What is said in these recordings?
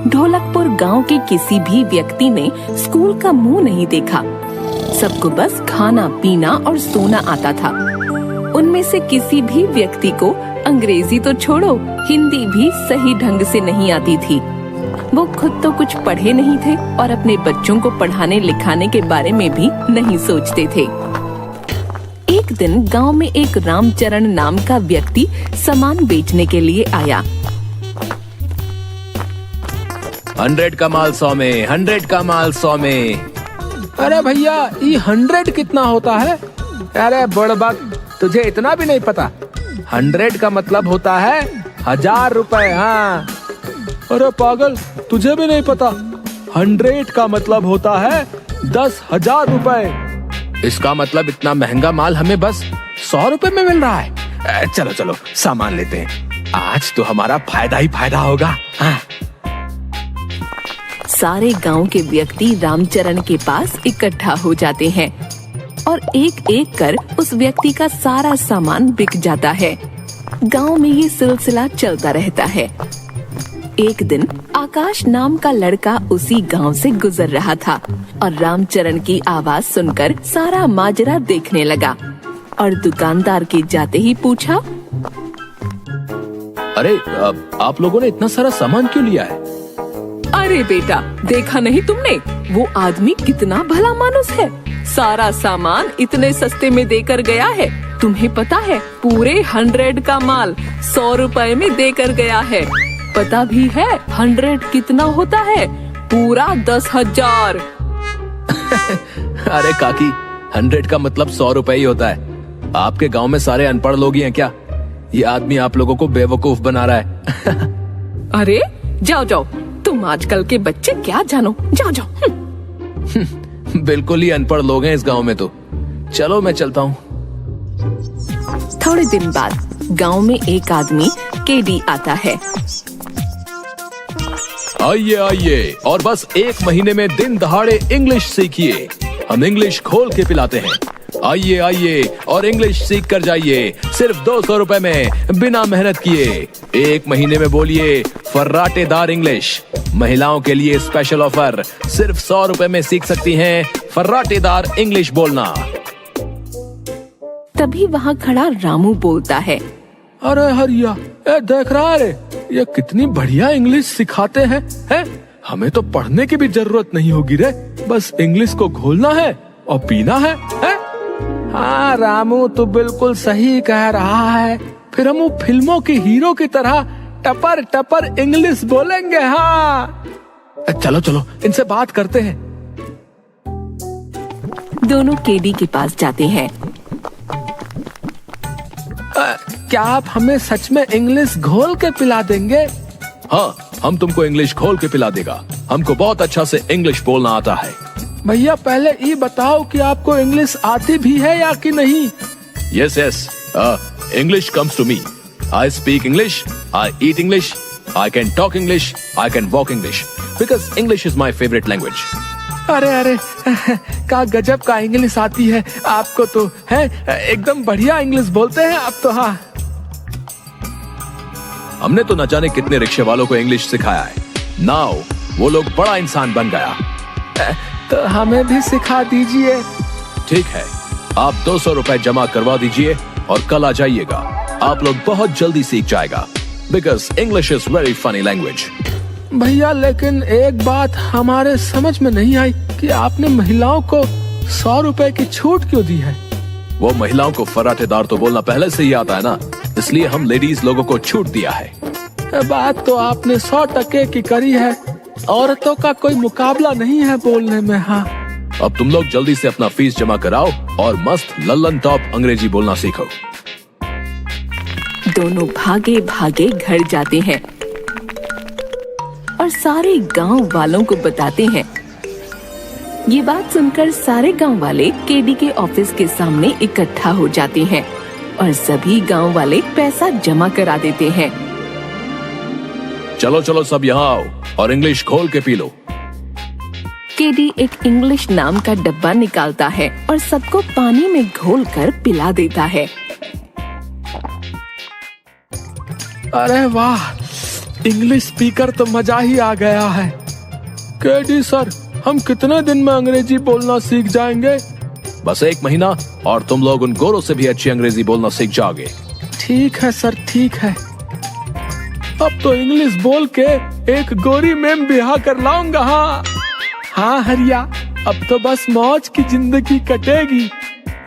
ढोलकपुर गांव के किसी भी व्यक्ति ने स्कूल का मुंह नहीं देखा। सबको बस खाना पीना और सोना आता था। उनमें से किसी भी व्यक्ति को अंग्रेजी तो छोड़ो, हिंदी भी सही ढंग से नहीं आती थी। वो खुद तो कुछ पढ़े नहीं थे और अपने बच्चों को पढ़ाने लिखाने के बारे में भी नहीं सोचते थे। एक दिन गांव में एक रामचरण नाम का व्यक्ति सामान बेचने के लिए आया। 100 का माल 100 में, 100 का माल 100 में। अरे भैया, ये 100 कितना होता है? अरे बुड़बक, तुझे इतना भी नहीं पता। 100 का मतलब होता है 1000 रुपए। हाँ। अरे पागल, तुझे भी नहीं पता? 100 का मतलब होता है 10,000 रुपए। इसका मतलब इतना महंगा माल हमें बस 100 रुपए में मिल रहा है। चलो चलो सामान लेते हैं, आज तो हमारा फायदा ही फायदा होगा। हाँ। सारे गांव के व्यक्ति रामचरण के पास इकट्ठा हो जाते हैं और एक एक कर उस व्यक्ति का सारा सामान बिक जाता है। गांव में ये सिलसिला चलता रहता है। एक दिन आकाश नाम का लड़का उसी गांव से गुजर रहा था और रामचरण की आवाज सुनकर सारा माजरा देखने लगा और दुकानदार के जाते ही पूछा, अरे आप लोगों ने इतना सारा सामान क्यों लिया है? अरे बेटा, देखा नहीं तुमने? वो आदमी कितना भला मानुस है, सारा सामान इतने सस्ते में देकर गया है। तुम्हें पता है, पूरे 100 का माल 100 रुपए में देकर गया है। पता भी है 100 कितना होता है? पूरा 10,000। अरे काकी, 100 का मतलब 100 रुपए ही होता है। आपके गांव में सारे अनपढ़ लोग ही हैं क्या? ये आदमी आप लोगों को बेवकूफ बना रहा है। अरे जाओ जाओ, तुम आजकल के बच्चे क्या जानो, जाओ जाओ। बिल्कुल ही अनपढ़ लोग हैं इस गांव में तो। चलो मैं चलता हूँ। थोड़े दिन बाद गांव में एक आदमी केडी आता है। आइए आइए और बस 1 महीने में दिन दहाड़े इंग्लिश सीखिए। हम इंग्लिश खोल के पिलाते हैं। आइए आइए और इंग्लिश सीख कर जाइए, सिर्फ 200 रुपए में, बिना मेहनत किए। 1 महीने में बोलिए फर्राटेदार इंग्लिश। महिलाओं के लिए स्पेशल ऑफर, सिर्फ 100 रुपए में सीख सकती हैं फर्राटेदार इंग्लिश बोलना। तभी वहाँ खड़ा रामू बोलता है, अरे हरिया, देख रहा है, ये कितनी बढ़िया इंग्लिश सिखाते हैं। हमें तो पढ़ने की भी जरूरत नहीं होगी रे, बस इंग्लिश को घोलना है और पीना है। हाँ रामू, तू बिल्कुल सही कह रहा है। फिर हम फिल्मों के हीरो की तरह टपर टपर इंग्लिश बोलेंगे। हाँ चलो चलो, इनसे बात करते हैं। दोनों केडी के पास जाते हैं। क्या आप हमें सच में इंग्लिश घोल के पिला देंगे? हाँ, हम तुमको इंग्लिश खोल के पिला देगा। हमको बहुत अच्छा से इंग्लिश बोलना आता है। भैया पहले ये बताओ कि आपको इंग्लिश आती भी है या कि नहीं? Yes, yes. English comes to me. I speak English. I eat English. I can talk English. I can walk English. Because English is my favorite language. अरे अरे, क्या गजब का इंग्लिश आती है आपको तो, है एकदम बढ़िया इंग्लिश बोलते हैं आप तो। हाँ, हमने तो न जाने कितने रिक्शे वालों को इंग्लिश सिखाया है। नाउ वो लोग बड़ा इंसान बन गया। तो हमें भी सिखा दीजिए। ठीक है, आप 200 रुपए जमा करवा दीजिए और कल आ जाइएगा। आप लोग बहुत जल्दी सीख जाएगा। Because English is very funny language. भैया लेकिन एक बात हमारे समझ में नहीं आई कि आपने महिलाओं को 100 रुपए की छूट क्यों दी है? वो महिलाओं को फर्राटेदार तो बोलना पहले से ही आता है ना, इसलिए हम लेडीज लोगों को छूट दिया है। बात तो आपने 100% की करी है। औरतों का कोई मुकाबला नहीं है बोलने में। हाँ, अब तुम लोग जल्दी से अपना फीस जमा कराओ और मस्त लल्लन टॉप अंग्रेजी बोलना सीखो। दोनों भागे भागे घर जाते हैं और सारे गांव वालों को बताते हैं। ये बात सुनकर सारे गांव वाले केडी के ऑफिस के सामने इकट्ठा हो जाते हैं और सभी गांव वाले पैसा जमा करा देते हैं। चलो चलो सब यहाँ आओ और इंग्लिश खोल के पी लो। केडी एक इंग्लिश नाम का डब्बा निकालता है और सबको पानी में घोलकर पिला देता है। अरे वाह, इंग्लिश स्पीकर तो मजा ही आ गया है। केडी सर, हम कितने दिन में अंग्रेजी बोलना सीख जाएंगे? बस 1 महीना और तुम लोग उन गोरों से भी अच्छी अंग्रेजी बोलना सीख जाओगे। ठीक है सर, ठीक है। अब तो इंग्लिश बोल के एक गोरी मैम ब्याह कर लाऊंगा। हाँ हरिया, अब तो बस मौज की जिंदगी कटेगी।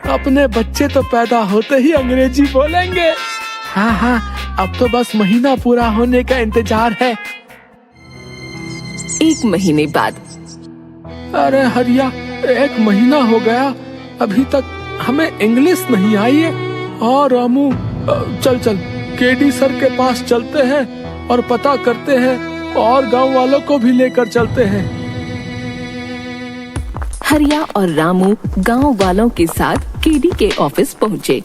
अपने बच्चे तो पैदा होते ही अंग्रेजी बोलेंगे। हाँ, अब तो बस महीना पूरा होने का इंतजार है। 1 महीने बाद। अरे हरिया, 1 महीना हो गया, अभी तक हमें इंग्लिश नहीं आई है। हाँ रामू, चल केडी सर के पास चलते हैं और पता करते हैं और गांव वालों को भी लेकर चलते हैं। हरिया और रामू गांव वालों के साथ केडी के ऑफिस पहुँचे।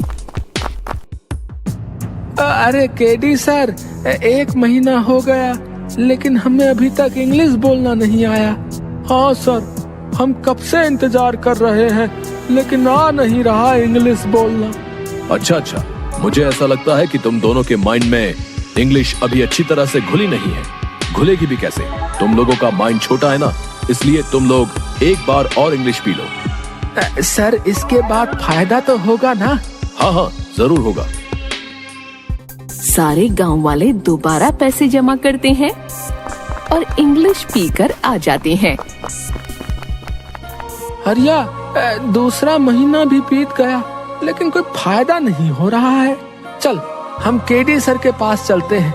अरे केडी सर, 1 महीना हो गया लेकिन हमें अभी तक इंग्लिश बोलना नहीं आया। हाँ सर, हम कब से इंतजार कर रहे हैं लेकिन आ नहीं रहा इंग्लिश बोलना। अच्छा, मुझे ऐसा लगता है कि तुम दोनों के माइंड में इंग्लिश अभी अच्छी तरह से घुली नहीं है। घुलेगी भी कैसे? तुम लोगों का माइंड छोटा है ना, इसलिए तुम लोग एक बार और इंग्लिश पी लो। सर, इसके बाद फायदा तो होगा ना? हाँ, जरूर होगा। सारे गांव वाले दोबारा पैसे जमा करते हैं और इंग्लिश पीकर आ जाते हैं। हरिया, दूसरा महीना भी बीत गया लेकिन कोई फायदा नहीं हो रहा है। चल, हम केडी सर के पास चलते हैं।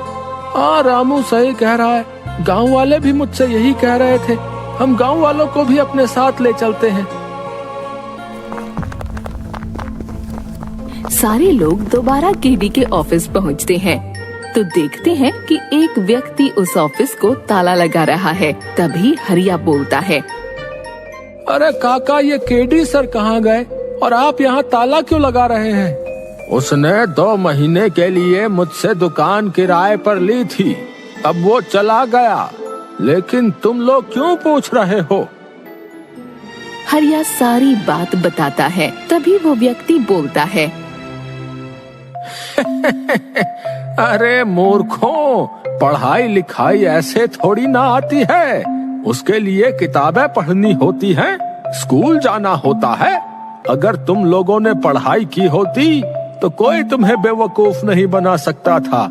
हाँ रामू सही कह रहा है, गांव वाले भी मुझसे यही कह रहे थे। हम गांव वालों को भी अपने साथ ले चलते हैं। सारे लोग दोबारा केडी के ऑफिस पहुंचते हैं तो देखते हैं कि एक व्यक्ति उस ऑफिस को ताला लगा रहा है। तभी हरिया बोलता है, अरे काका, ये केडी सर कहाँ गए और आप यहाँ ताला क्यों लगा रहे हैं? उसने 2 महीने के लिए मुझसे दुकान किराए पर ली थी, अब वो चला गया, लेकिन तुम लोग क्यों पूछ रहे हो? हरिया सारी बात बताता है। तभी वो व्यक्ति बोलता है, अरे मूर्खों, पढ़ाई लिखाई ऐसे थोड़ी ना आती है। उसके लिए किताबें पढ़नी होती हैं, स्कूल जाना होता है। अगर तुम लोगों ने पढ़ाई की होती तो कोई तुम्हें बेवकूफ नहीं बना सकता था।